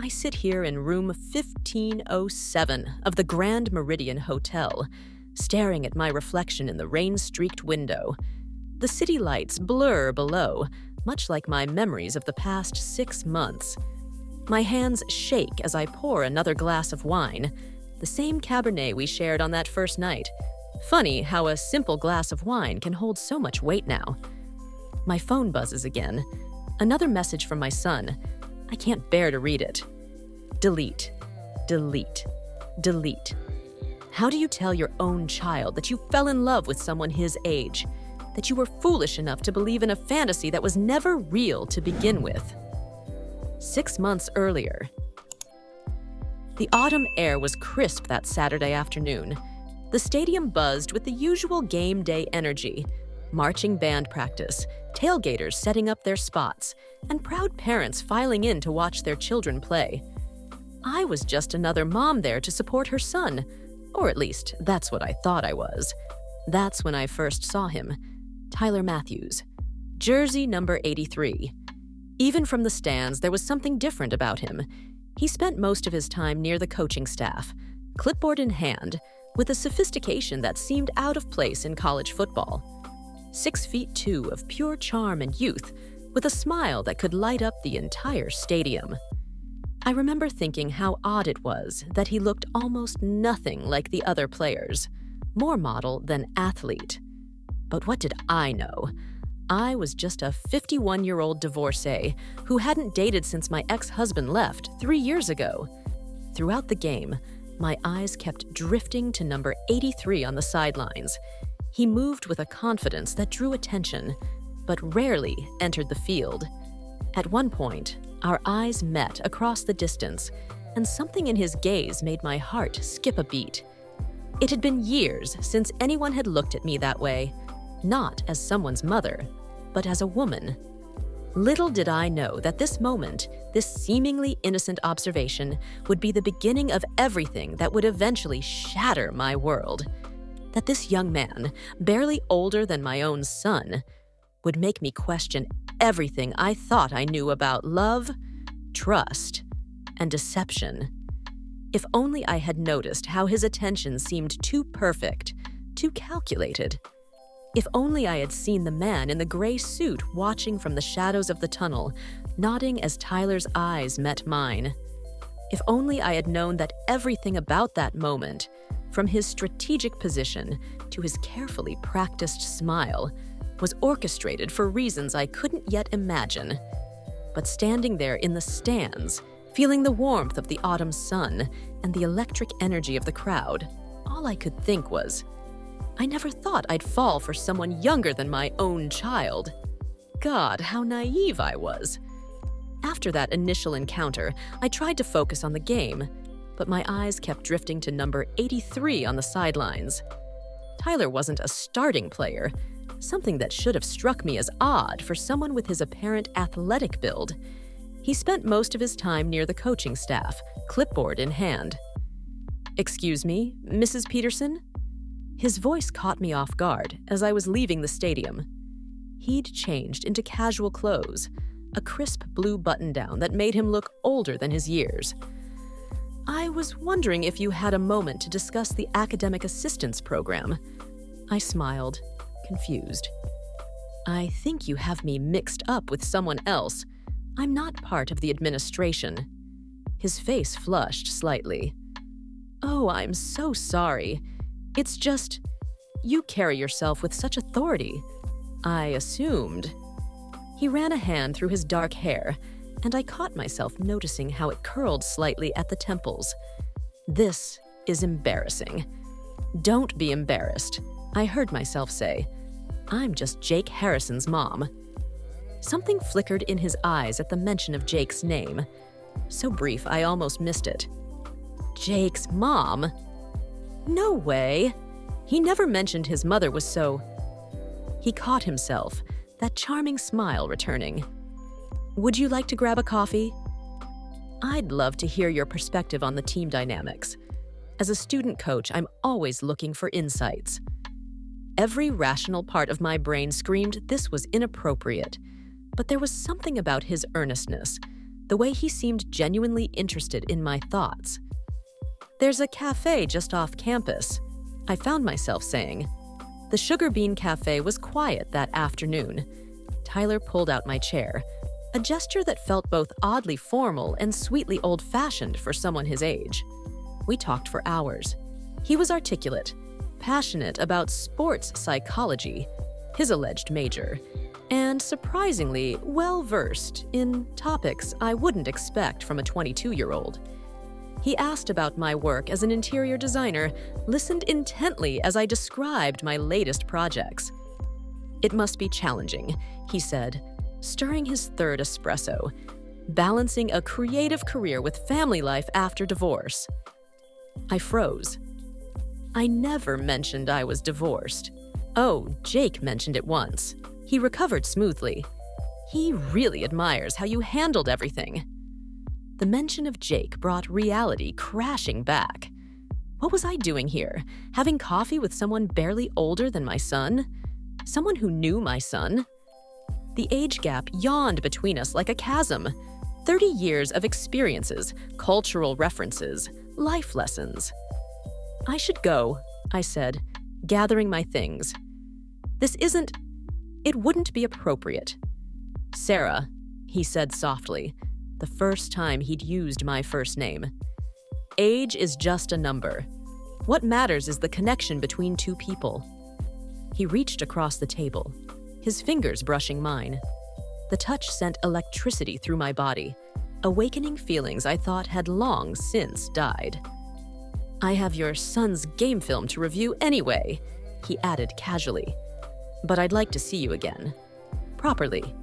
I sit here in room 1507 of the Grand Meridian Hotel, staring at my reflection in the rain-streaked window. The city lights blur below, much like my memories of the past 6 months. My hands shake as I pour another glass of wine, the same Cabernet we shared on that first night. Funny how a simple glass of wine can hold so much weight now. My phone buzzes again. Another message from my son. I can't bear to read it. Delete, delete, delete. How do you tell your own child that you fell in love with someone his age? That you were foolish enough to believe in a fantasy that was never real to begin with? 6 months earlier. The autumn air was crisp that Saturday afternoon. The stadium buzzed with the usual game day energy. Marching band practice, tailgaters setting up their spots, and proud parents filing in to watch their children play. I was just another mom there to support her son, or at least that's what I thought I was. That's when I first saw him, Tyler Matthews, jersey number 83. Even from the stands, there was something different about him. He spent most of his time near the coaching staff, clipboard in hand, with a sophistication that seemed out of place in college football. 6'2" of pure charm and youth, with a smile that could light up the entire stadium. I remember thinking how odd it was that he looked almost nothing like the other players, more model than athlete. But what did I know? I was just a 51-year-old divorcee who hadn't dated since my ex-husband left 3 years ago. Throughout the game, my eyes kept drifting to number 83 on the sidelines. He moved with a confidence that drew attention, but rarely entered the field. At one point, our eyes met across the distance, and something in his gaze made my heart skip a beat. It had been years since anyone had looked at me that way, not as someone's mother, but as a woman. Little did I know that this moment, this seemingly innocent observation, would be the beginning of everything that would eventually shatter my world. That this young man, barely older than my own son, would make me question everything I thought I knew about love, trust, and deception. If only I had noticed how his attention seemed too perfect, too calculated. If only I had seen the man in the gray suit watching from the shadows of the tunnel, nodding as Tyler's eyes met mine. If only I had known that everything about that moment, from his strategic position to his carefully practiced smile, was orchestrated for reasons I couldn't yet imagine. But standing there in the stands, feeling the warmth of the autumn sun and the electric energy of the crowd, all I could think was, I never thought I'd fall for someone younger than my own child. God, how naive I was. After that initial encounter, I tried to focus on the game, but my eyes kept drifting to number 83 on the sidelines. Tyler wasn't a starting player, something that should have struck me as odd for someone with his apparent athletic build. He spent most of his time near the coaching staff, clipboard in hand. "Excuse me, Mrs. Peterson?" His voice caught me off guard as I was leaving the stadium. He'd changed into casual clothes, a crisp blue button-down that made him look older than his years. "I was wondering if you had a moment to discuss the academic assistance program." I smiled, confused. "I think you have me mixed up with someone else. I'm not part of the administration." His face flushed slightly. "Oh, I'm so sorry. It's just, you carry yourself with such authority. I assumed." He ran a hand through his dark hair, and I caught myself noticing how it curled slightly at the temples. "This is embarrassing." "Don't be embarrassed," I heard myself say. "I'm just Jake Harrison's mom." Something flickered in his eyes at the mention of Jake's name. So brief, I almost missed it. Jake's mom? No way. He never mentioned his mother was so... He caught himself, that charming smile returning. "Would you like to grab a coffee?" "I'd love to hear your perspective on the team dynamics. As a student coach, I'm always looking for insights." Every rational part of my brain screamed this was inappropriate, but there was something about his earnestness, the way he seemed genuinely interested in my thoughts. "There's a cafe just off campus," I found myself saying. The Sugar Bean Cafe was quiet that afternoon. Tyler pulled out my chair, a gesture that felt both oddly formal and sweetly old-fashioned for someone his age. We talked for hours. He was articulate, passionate about sports psychology, his alleged major, and surprisingly well-versed in topics I wouldn't expect from a 22-year-old. He asked about my work as an interior designer, listened intently as I described my latest projects. "It must be challenging," he said, stirring his third espresso, "balancing a creative career with family life after divorce." I froze. I never mentioned I was divorced. Oh, Jake mentioned it once. He recovered smoothly. He really admires how you handled everything. The mention of Jake brought reality crashing back. What was I doing here? Having coffee with someone barely older than my son? Someone who knew my son? The age gap yawned between us like a chasm. 30 years of experiences, cultural references, life lessons. "I should go," I said, gathering my things. It wouldn't be appropriate." "Sarah," he said softly, the first time he'd used my first name. "Age is just a number. What matters is the connection between two people." He reached across the table, his fingers brushing mine. The touch sent electricity through my body, awakening feelings I thought had long since died. "I have your son's game film to review anyway," he added casually. "But I'd like to see you again. Properly.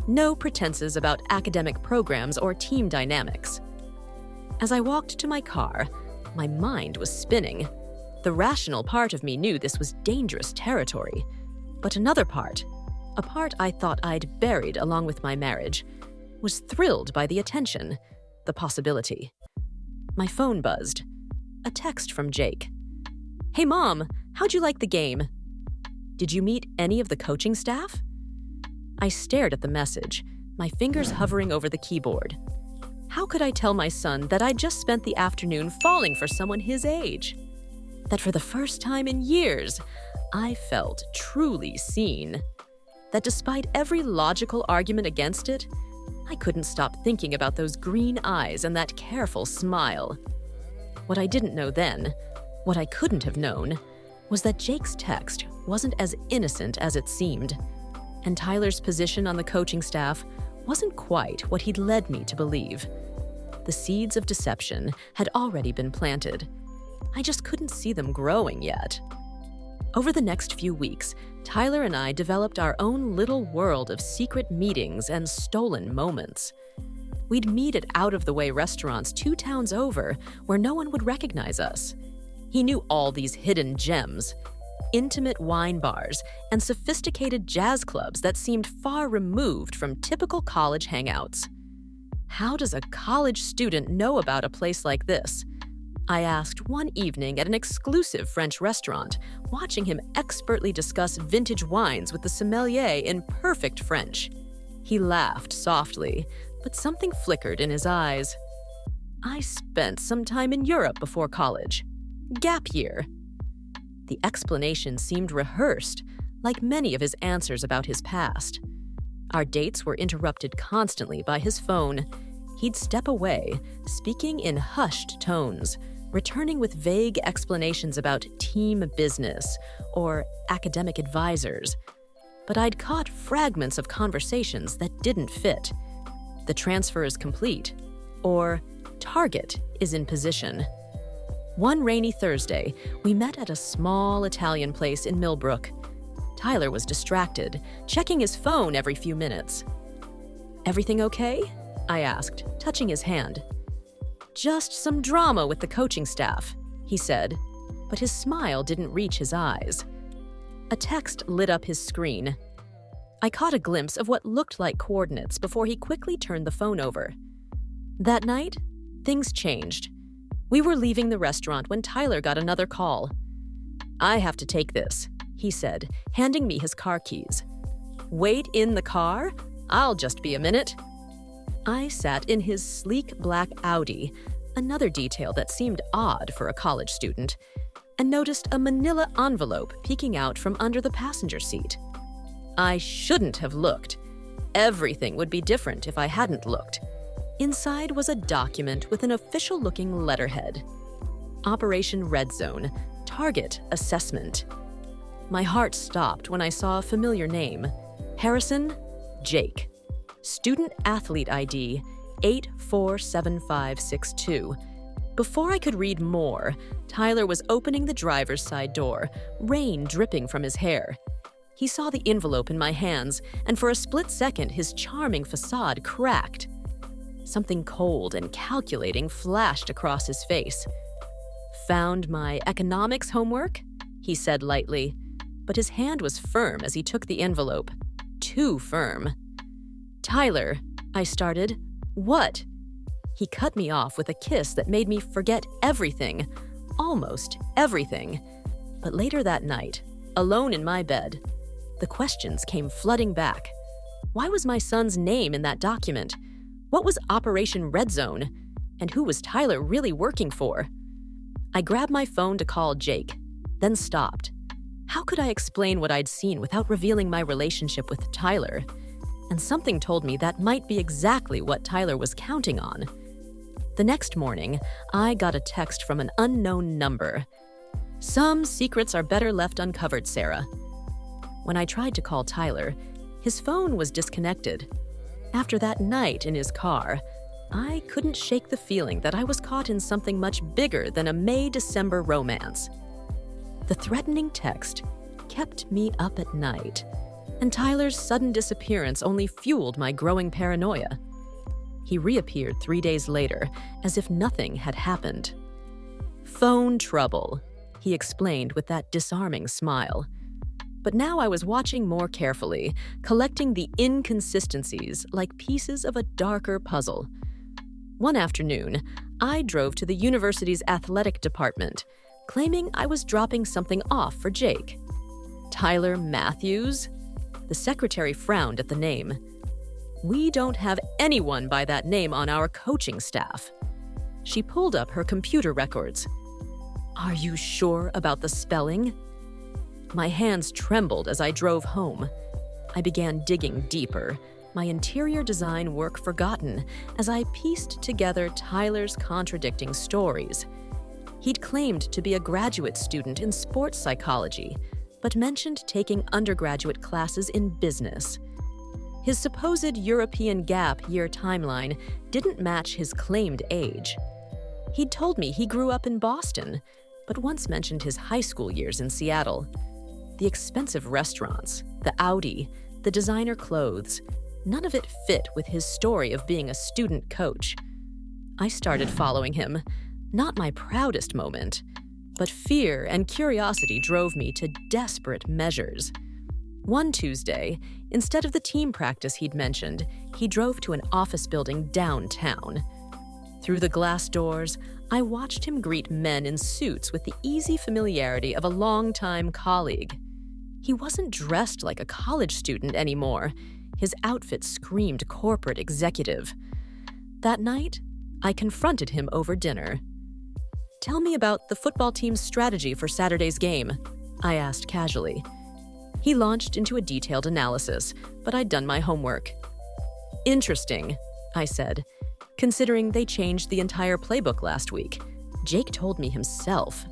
No pretenses about academic programs or team dynamics." As I walked to my car, my mind was spinning. The rational part of me knew this was dangerous territory. But another part, a part I thought I'd buried along with my marriage, was thrilled by the attention, the possibility. My phone buzzed. A text from Jake. "Hey Mom, how'd you like the game? Did you meet any of the coaching staff?" I stared at the message, my fingers hovering over the keyboard. How could I tell my son that I'd just spent the afternoon falling for someone his age? That for the first time in years, I felt truly seen. That despite every logical argument against it, I couldn't stop thinking about those green eyes and that careful smile. What I didn't know then, what I couldn't have known, was that Jake's text wasn't as innocent as it seemed, and Tyler's position on the coaching staff wasn't quite what he'd led me to believe. The seeds of deception had already been planted. I just couldn't see them growing yet. Over the next few weeks, Tyler and I developed our own little world of secret meetings and stolen moments. We'd meet at out-of-the-way restaurants 2 towns over where no one would recognize us. He knew all these hidden gems, intimate wine bars and sophisticated jazz clubs that seemed far removed from typical college hangouts. How does a college student know about a place like this? I asked one evening at an exclusive French restaurant, watching him expertly discuss vintage wines with the sommelier in perfect French. He laughed softly, but something flickered in his eyes. "I spent some time in Europe before college. Gap year." The explanation seemed rehearsed, like many of his answers about his past. Our dates were interrupted constantly by his phone. He'd step away, speaking in hushed tones, returning with vague explanations about team business or academic advisors. But I'd caught fragments of conversations that didn't fit. "The transfer is complete," or "Target is in position." One rainy Thursday, we met at a small Italian place in Millbrook. Tyler was distracted, checking his phone every few minutes. "Everything okay?" I asked, touching his hand. "Just some drama with the coaching staff," he said, but his smile didn't reach his eyes. A text lit up his screen. I caught a glimpse of what looked like coordinates before he quickly turned the phone over. That night, things changed. We were leaving the restaurant when Tyler got another call. "I have to take this," he said, handing me his car keys. "Wait in the car? I'll just be a minute." I sat in his sleek black Audi, another detail that seemed odd for a college student, and noticed a manila envelope peeking out from under the passenger seat. I shouldn't have looked. Everything would be different if I hadn't looked. Inside was a document with an official-looking letterhead. Operation Red Zone, Target Assessment. My heart stopped when I saw a familiar name. Harrison, Jake. Student Athlete ID 847562. Before I could read more, Tyler was opening the driver's side door, rain dripping from his hair. He saw the envelope in my hands, and for a split second, his charming facade cracked. Something cold and calculating flashed across his face. "Found my economics homework?" he said lightly, but his hand was firm as he took the envelope. Too firm. "Tyler," I started. "What?" He cut me off with a kiss that made me forget everything, almost everything. But later that night, alone in my bed, the questions came flooding back. Why was my son's name in that document? What was Operation Red Zone? And who was Tyler really working for? I grabbed my phone to call Jake, then stopped. How could I explain what I'd seen without revealing my relationship with Tyler? And something told me that might be exactly what Tyler was counting on. The next morning, I got a text from an unknown number. "Some secrets are better left uncovered, Sarah." When I tried to call Tyler, his phone was disconnected. After that night in his car, I couldn't shake the feeling that I was caught in something much bigger than a May-December romance. The threatening text kept me up at night, and Tyler's sudden disappearance only fueled my growing paranoia. He reappeared 3 days later, as if nothing had happened. "Phone trouble," he explained with that disarming smile. But now I was watching more carefully, collecting the inconsistencies like pieces of a darker puzzle. One afternoon, I drove to the university's athletic department, claiming I was dropping something off for Jake. Tyler Matthews? The secretary frowned at the name. "We don't have anyone by that name on our coaching staff." She pulled up her computer records. "Are you sure about the spelling?" My hands trembled as I drove home. I began digging deeper, my interior design work forgotten, as I pieced together Tyler's contradicting stories. He'd claimed to be a graduate student in sports psychology, but mentioned taking undergraduate classes in business. His supposed European gap year timeline didn't match his claimed age. He'd told me he grew up in Boston, but once mentioned his high school years in Seattle. The expensive restaurants, the Audi, the designer clothes, none of it fit with his story of being a student coach. I started following him, not my proudest moment, but fear and curiosity drove me to desperate measures. One Tuesday, instead of the team practice he'd mentioned, he drove to an office building downtown. Through the glass doors, I watched him greet men in suits with the easy familiarity of a longtime colleague. He wasn't dressed like a college student anymore. His outfit screamed corporate executive. That night, I confronted him over dinner. "Tell me about the football team's strategy for Saturday's game," I asked casually. He launched into a detailed analysis, but I'd done my homework. "Interesting," I said, "considering they changed the entire playbook last week. Jake told me himself."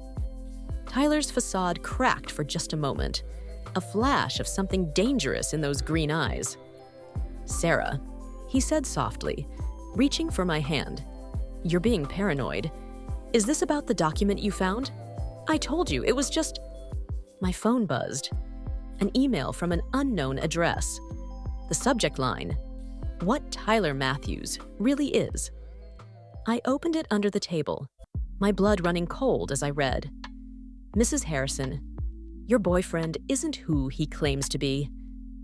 Tyler's facade cracked for just a moment, a flash of something dangerous in those green eyes. "Sarah," he said softly, reaching for my hand, "you're being paranoid. Is this about the document you found? I told you, it was just—" My phone buzzed. An email from an unknown address. The subject line, "What Tyler Matthews really is." I opened it under the table, my blood running cold as I read. "Mrs. Harrison, your boyfriend isn't who he claims to be.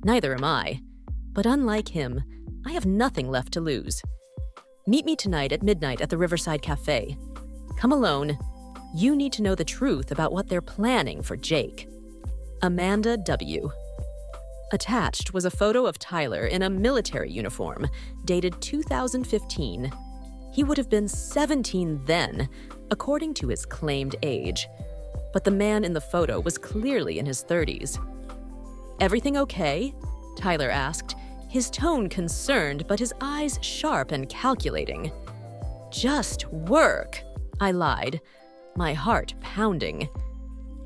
Neither am I. But unlike him, I have nothing left to lose. Meet me tonight at midnight at the Riverside Cafe. Come alone. You need to know the truth about what they're planning for Jake. Amanda W." Attached was a photo of Tyler in a military uniform, dated 2015. He would have been 17 then, according to his claimed age. But the man in the photo was clearly in his 30s. "Everything okay?" Tyler asked, his tone concerned but his eyes sharp and calculating. "Just work," I lied, my heart pounding.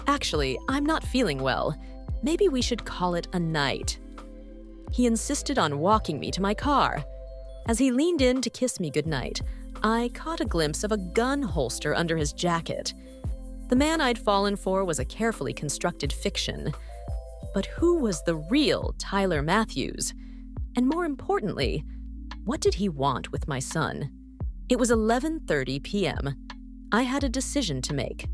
"Actually, I'm not feeling well. Maybe we should call it a night." He insisted on walking me to my car. As he leaned in to kiss me goodnight, I caught a glimpse of a gun holster under his jacket. The man I'd fallen for was a carefully constructed fiction. But who was the real Tyler Matthews? And more importantly, what did he want with my son? It was 11:30 p.m. I had a decision to make.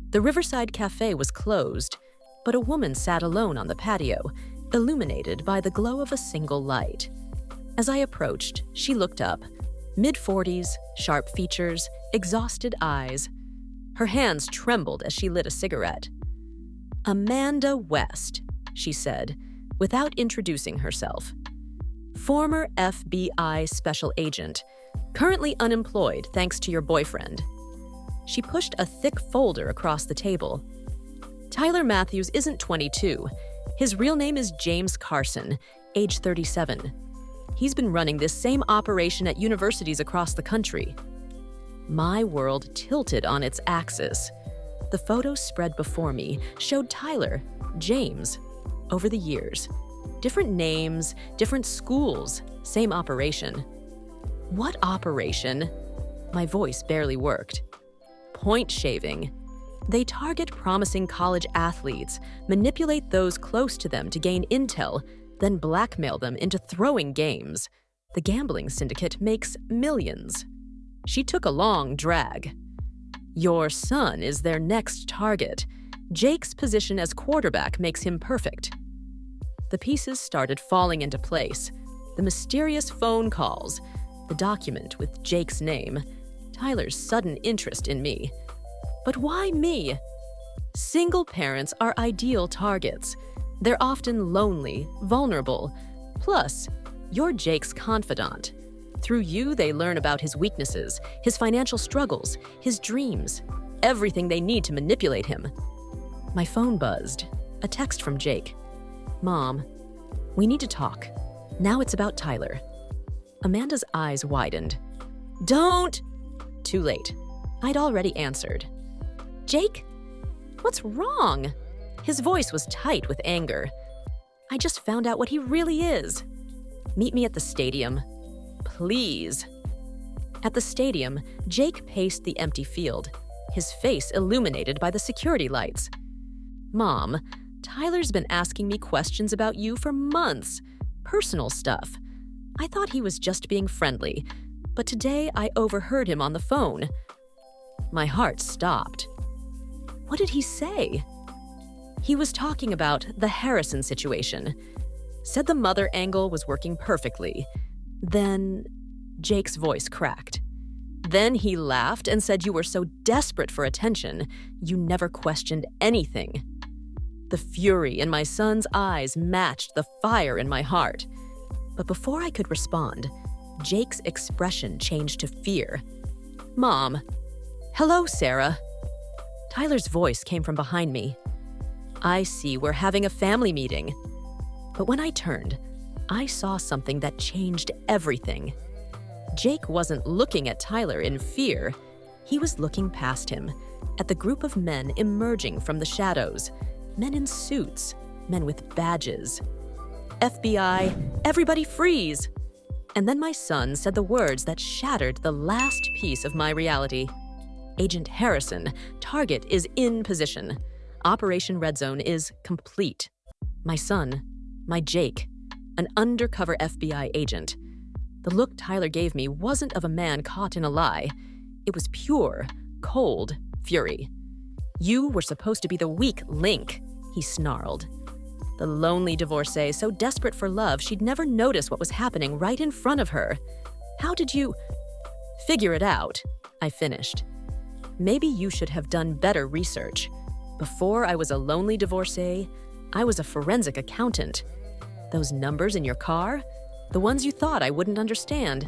The Riverside Cafe was closed, but a woman sat alone on the patio, illuminated by the glow of a single light. As I approached, she looked up, mid-40s, sharp features, exhausted eyes. Her hands trembled as she lit a cigarette. "Amanda West," she said, without introducing herself. "Former FBI special agent, currently unemployed thanks to your boyfriend." She pushed a thick folder across the table. "Tyler Matthews isn't 22. His real name is James Carson, age 37. He's been running this same operation at universities across the country." My world tilted on its axis. The photos spread before me showed Tyler, James, over the years. Different names, different schools, same operation. What operation? My voice barely worked. Point shaving. They target promising college athletes, manipulate those close to them to gain intel, then blackmail them into throwing games. The gambling syndicate makes millions. She took a long drag. "Your son is their next target. Jake's position as quarterback makes him perfect." The pieces started falling into place. The mysterious phone calls, the document with Jake's name, Tyler's sudden interest in me. But why me? Single parents are ideal targets. They're often lonely, vulnerable. Plus, you're Jake's confidant. Through you, they learn about his weaknesses, his financial struggles, his dreams, everything they need to manipulate him. My phone buzzed. A text from Jake. "Mom, we need to talk. Now it's about Tyler." Amanda's eyes widened. "Don't!" Too late. I'd already answered. "Jake? What's wrong?" His voice was tight with anger. "I just found out what he really is. Meet me at the stadium. Please." At the stadium, Jake paced the empty field, his face illuminated by the security lights. "Mom, Tyler's been asking me questions about you for months. Personal stuff. I thought he was just being friendly, but today I overheard him on the phone." My heart stopped. What did he say? He was talking about the Harrison situation. Said the mother angle was working perfectly. Then Jake's voice cracked. "Then he laughed and said you were so desperate for attention, you never questioned anything." The fury in my son's eyes matched the fire in my heart. But before I could respond, Jake's expression changed to fear. "Mom." "Hello, Sarah." Tyler's voice came from behind me. "I see we're having a family meeting." But when I turned, I saw something that changed everything. Jake wasn't looking at Tyler in fear. He was looking past him, at the group of men emerging from the shadows. Men in suits, men with badges. "FBI, everybody freeze!" And then my son said the words that shattered the last piece of my reality. "Agent Harrison, target is in position. Operation Red Zone is complete." My son, my Jake, an undercover FBI agent. The look Tyler gave me wasn't of a man caught in a lie. It was pure, cold fury. "You were supposed to be the weak link," he snarled. The lonely divorcee, so desperate for love she'd never notice what was happening right in front of her. "How did you—" "Figure it out," I finished. "Maybe you should have done better research. Before I was a lonely divorcee, I was a forensic accountant. Those numbers in your car? The ones you thought I wouldn't understand.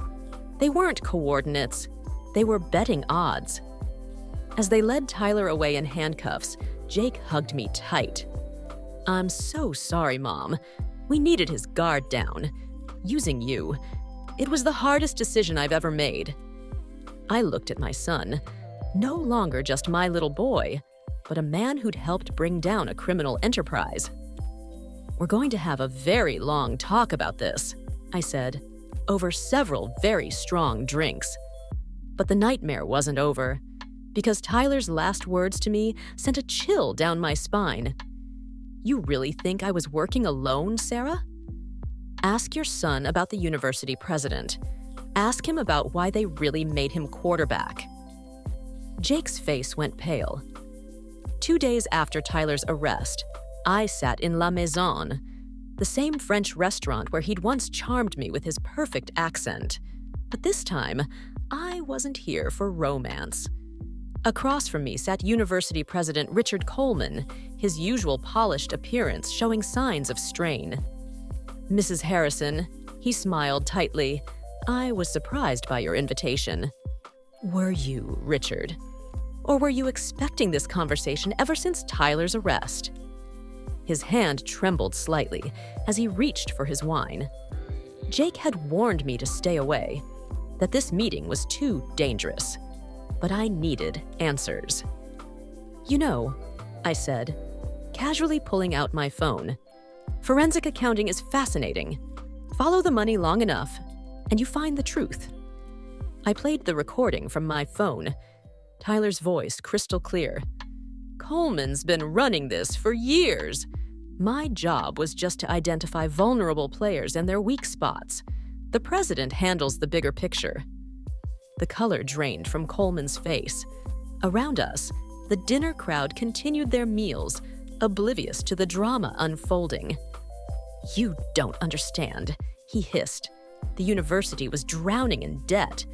They weren't coordinates. They were betting odds. As they led Tyler away in handcuffs, Jake hugged me tight. I'm so sorry, Mom. We needed his guard down. Using you. It was the hardest decision I've ever made. I looked at my son. No longer just my little boy, but a man who'd helped bring down a criminal enterprise. We're going to have a very long talk about this, I said, over several very strong drinks. But the nightmare wasn't over, because Tyler's last words to me sent a chill down my spine. You really think I was working alone, Sarah? Ask your son about the university president. Ask him about why they really made him quarterback. Jake's face went pale. 2 days after Tyler's arrest, I sat in La Maison, the same French restaurant where he'd once charmed me with his perfect accent. But this time, I wasn't here for romance. Across from me sat University President Richard Coleman, his usual polished appearance showing signs of strain. Mrs. Harrison, he smiled tightly. I was surprised by your invitation. Were you, Richard? Or were you expecting this conversation ever since Tyler's arrest? His hand trembled slightly as he reached for his wine. Jake had warned me to stay away, that this meeting was too dangerous. But I needed answers. You know, I said, casually pulling out my phone, forensic accounting is fascinating. Follow the money long enough, and you find the truth. I played the recording from my phone, Tyler's voice crystal clear. Coleman's been running this for years. My job was just to identify vulnerable players and their weak spots. The president handles the bigger picture. The color drained from Coleman's face. Around us, the dinner crowd continued their meals, oblivious to the drama unfolding. You don't understand, he hissed. The university was drowning in debt.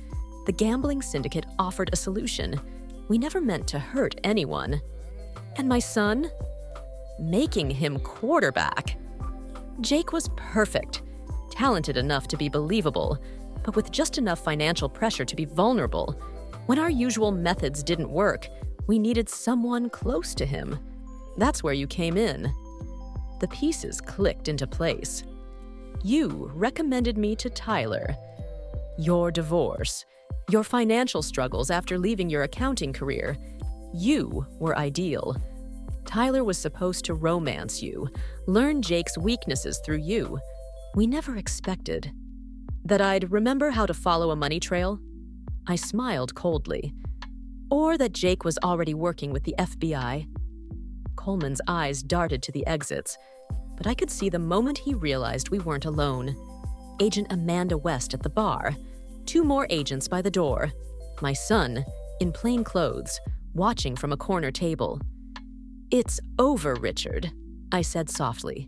The gambling syndicate offered a solution. We never meant to hurt anyone. And my son? Making him quarterback. Jake was perfect, talented enough to be believable, but with just enough financial pressure to be vulnerable. When our usual methods didn't work, we needed someone close to him. That's where you came in. The pieces clicked into place. You recommended me to Tyler. Your divorce, your financial struggles after leaving your accounting career. You were ideal. Tyler was supposed to romance you, learn Jake's weaknesses through you. We never expected that I'd remember how to follow a money trail. I smiled coldly. Or that Jake was already working with the FBI. Coleman's eyes darted to the exits, but I could see the moment he realized we weren't alone. Agent Amanda West at the bar, 2 more agents by the door, my son, in plain clothes, watching from a corner table. It's over, Richard, I said softly.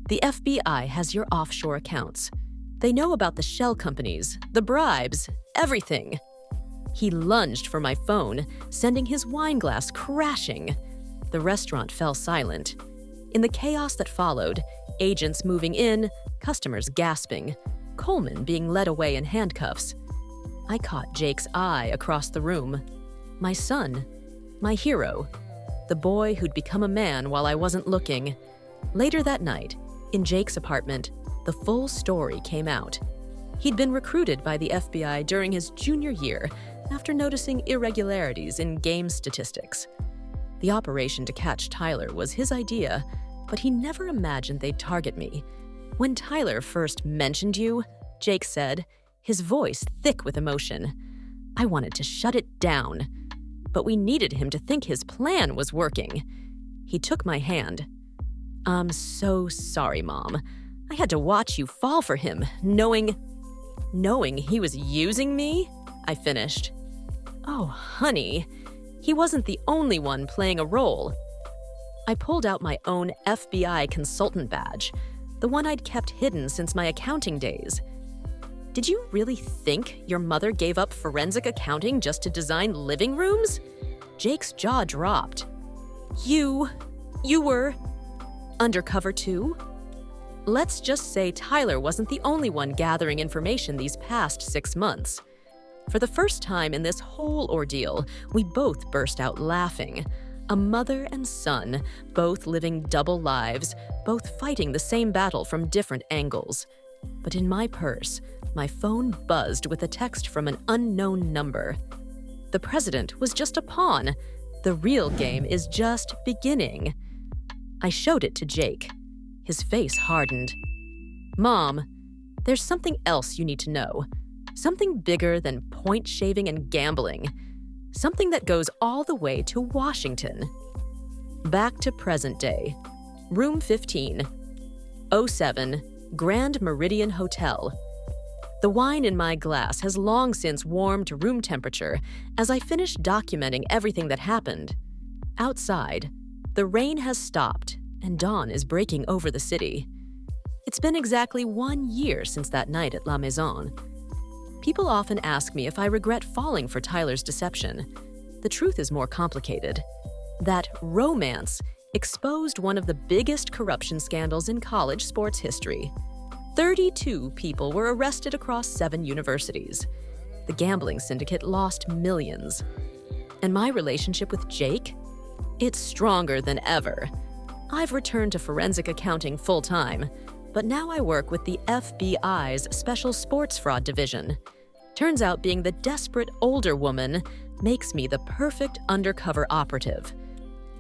The FBI has your offshore accounts. They know about the shell companies, the bribes, everything. He lunged for my phone, sending his wine glass crashing. The restaurant fell silent. In the chaos that followed, agents moving in, customers gasping, Coleman being led away in handcuffs. I caught Jake's eye across the room. My son, my hero, the boy who'd become a man while I wasn't looking. Later that night, in Jake's apartment, the full story came out. He'd been recruited by the FBI during his junior year after noticing irregularities in game statistics. The operation to catch Tyler was his idea, but he never imagined they'd target me. When Tyler first mentioned you, Jake said, his voice thick with emotion, I wanted to shut it down. But we needed him to think his plan was working. He took my hand. I'm so sorry, Mom. I had to watch you fall for him, knowing he was using me, I finished. Oh, honey, he wasn't the only one playing a role. I pulled out my own FBI consultant badge, the one I'd kept hidden since my accounting days. Did you really think your mother gave up forensic accounting just to design living rooms? Jake's jaw dropped. You were undercover too? Let's just say Tyler wasn't the only one gathering information these past 6 months. For the first time in this whole ordeal, we both burst out laughing. A mother and son, both living double lives, both fighting the same battle from different angles. But in my purse, my phone buzzed with a text from an unknown number. The president was just a pawn. The real game is just beginning. I showed it to Jake. His face hardened. Mom, there's something else you need to know. Something bigger than point shaving and gambling. Something that goes all the way to Washington. Back to present day. Room 15. 07, Grand Meridian Hotel. The wine in my glass has long since warmed to room temperature as I finish documenting everything that happened. Outside, the rain has stopped and dawn is breaking over the city. It's been exactly 1 year since that night at La Maison. People often ask me if I regret falling for Tyler's deception. The truth is more complicated. That romance exposed one of the biggest corruption scandals in college sports history. 32 people were arrested across 7 universities. The gambling syndicate lost millions. And my relationship with Jake? It's stronger than ever. I've returned to forensic accounting full-time, but now I work with the FBI's Special Sports Fraud Division. Turns out being the desperate older woman makes me the perfect undercover operative.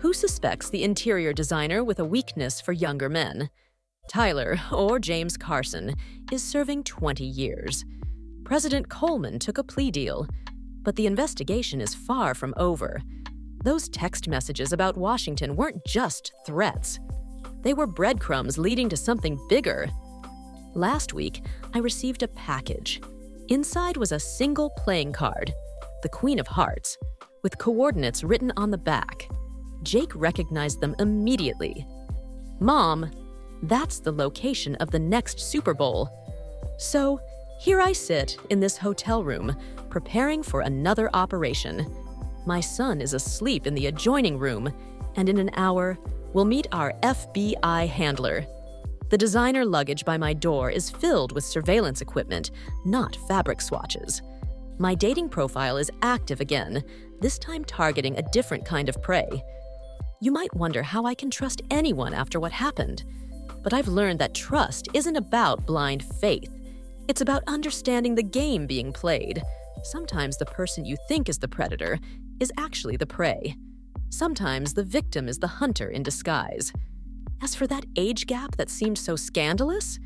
Who suspects the interior designer with a weakness for younger men? Tyler, or James Carson, is serving 20 years. President Coleman took a plea deal, but the investigation is far from over. Those text messages about Washington weren't just threats. They were breadcrumbs leading to something bigger. Last week, I received a package. Inside was a single playing card, the Queen of Hearts, with coordinates written on the back. Jake recognized them immediately. Mom, that's the location of the next Super Bowl. So, here I sit in this hotel room, preparing for another operation. My son is asleep in the adjoining room, and in an hour, we'll meet our FBI handler. The designer luggage by my door is filled with surveillance equipment, not fabric swatches. My dating profile is active again, this time targeting a different kind of prey. You might wonder how I can trust anyone after what happened. But I've learned that trust isn't about blind faith. It's about understanding the game being played. Sometimes the person you think is the predator is actually the prey. Sometimes the victim is the hunter in disguise. As for that age gap that seemed so scandalous,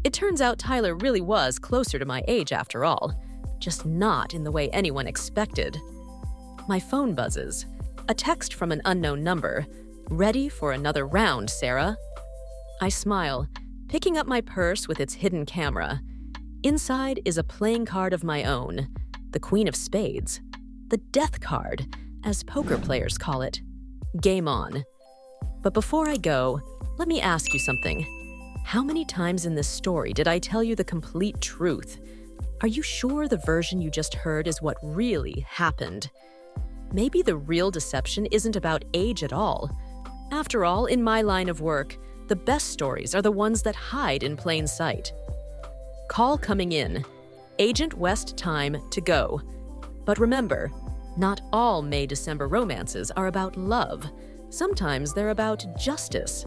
it turns out Tyler really was closer to my age after all, just not in the way anyone expected. My phone buzzes. A text from an unknown number. Ready for another round, Sarah? I smile, picking up my purse with its hidden camera. Inside is a playing card of my own, the Queen of Spades. The death card, as poker players call it. Game on. But before I go, let me ask you something. How many times in this story did I tell you the complete truth? Are you sure the version you just heard is what really happened? Maybe the real deception isn't about age at all. After all, in my line of work, the best stories are the ones that hide in plain sight. Call coming in. Agent West time to go. But remember, not all May-December romances are about love. Sometimes they're about justice.